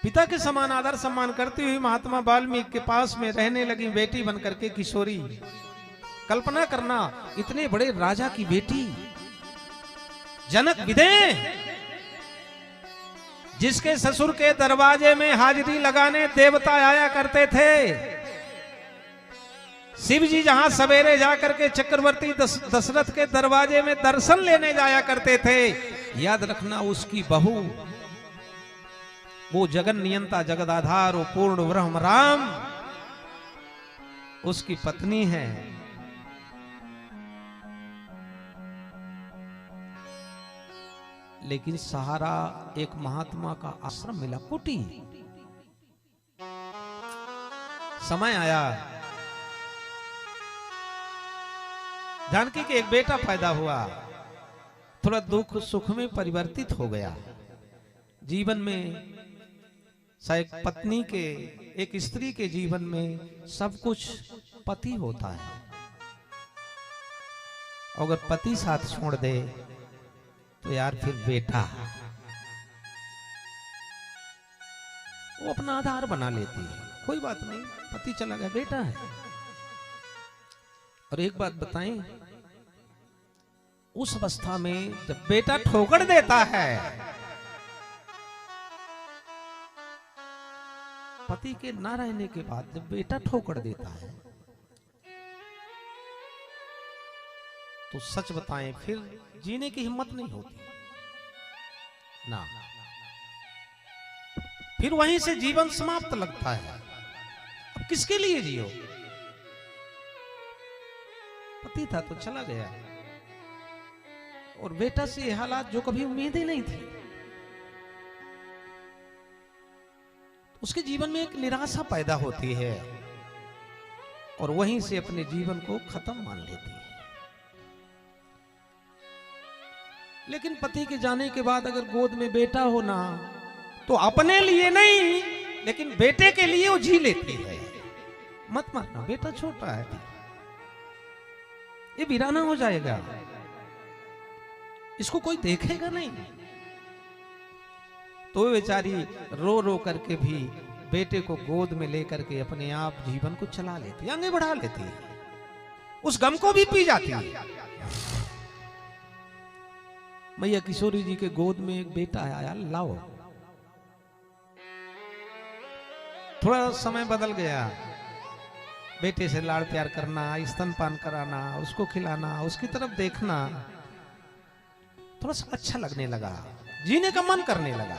पिता के समान आदर सम्मान करती हुई महात्मा वाल्मीकि के पास में रहने लगी बेटी बनकर के किशोरी। कल्पना करना, इतने बड़े राजा की बेटी, जनक विदेह, जिसके ससुर के दरवाजे में हाजिरी लगाने देवता आया करते थे। शिव जी जहां सवेरे जाकर के चक्रवर्ती दशरथ के दरवाजे में दर्शन लेने जाया करते थे, याद रखना उसकी बहू, वो जगन नियंता जगदाधार, वो पूर्ण ब्रह्म राम, उसकी पत्नी है। लेकिन सहारा एक महात्मा का आश्रम मिला, कुटी। समय आया, जानकी के एक बेटा पैदा हुआ, थोड़ा दुख सुख में परिवर्तित हो गया। जीवन में एक पत्नी के, एक स्त्री के जीवन में सब कुछ पति होता है। अगर पति साथ छोड़ दे तो यार फिर बेटा, वो अपना आधार बना लेती है। कोई बात नहीं, पति चला गया, बेटा है। और एक बात बताएं, उस अवस्था में जब बेटा ठोकर देता है, पति के ना रहने के बाद जब बेटा ठोकर देता है, तो सच बताएं फिर जीने की हिम्मत नहीं होती ना, फिर वहीं से जीवन समाप्त लगता है। अब किसके लिए जियो? पति था तो चला गया, और बेटा से ये हालात जो कभी उम्मीद ही नहीं थी। उसके जीवन में एक निराशा पैदा होती है, और वहीं से अपने जीवन को खत्म मान लेती है। लेकिन पति के जाने के बाद अगर गोद में बेटा हो ना, तो अपने लिए नहीं लेकिन बेटे के लिए वो जी लेती है। मत मारना, बेटा छोटा है, ये वीराना हो जाएगा, इसको कोई देखेगा नहीं। तो बेचारी रो रो करके भी बेटे को गोद में लेकर के अपने आप जीवन को चला लेती है, आगे बढ़ा लेती है, उस गम को भी पी जाती है। मैया किशोरी जी के गोद में एक बेटा आया, लाओ। थोड़ा समय बदल गया, बेटे से लाड़ प्यार करना, स्तनपान कराना, उसको खिलाना, उसकी तरफ देखना थोड़ा सा अच्छा लगने लगा, जीने का मन करने लगा।